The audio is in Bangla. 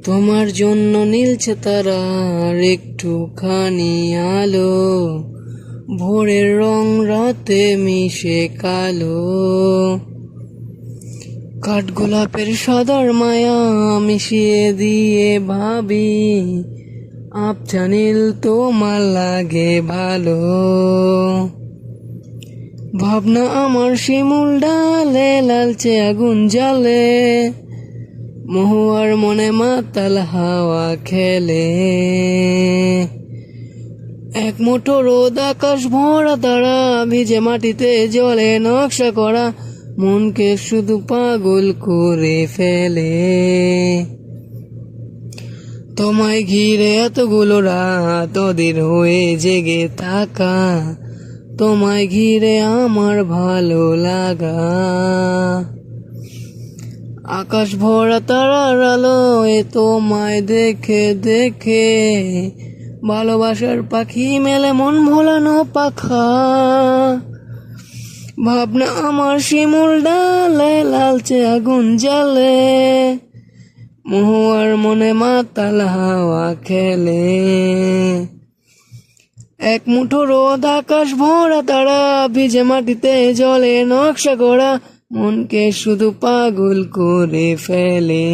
তোমার জন্য নীলছে তারার একটুখানি আলো, ভোরের রং রাতে মিশে কালো। কাঠগোলাপের সাদার মায়া মিশিয়ে দিয়ে ভাবি, আবছা নীল তোমার লাগে ভালো। ভাবনা আমার শিমুল ডালে লালচে আগুন জ্বালে, মহুয়ার মনে মাতাল হাওয়া খেলে। এক মুঠো রোদ আকাশ ভরা তারা, ভিজে মাটিতে জলে নকশা করা, মনকে শুধু পাগল করে ফেলে। তোমায় ঘিরে এতগুলো রাত অধীর হয়ে জেগে থাকা, তোমায় ঘিরে আমার ভালো লাগা। আকাশ ভরা তারার আলোয় তোমায় দেখে দেখে, ভালোবাসার পাখি মেলে মন ভোলানো পাখা। ভাবনা আমার শিমুল ডালে লালচে আগুন জ্বালে, মহুয়ার মনে মাতাল হাওয়া খেলে। এক মুঠো রোদ আকাশ ভরা তারা, ভিজে মাটিতে জলে নকশা করা, মনকে শুধু পাগল করে ফেলে।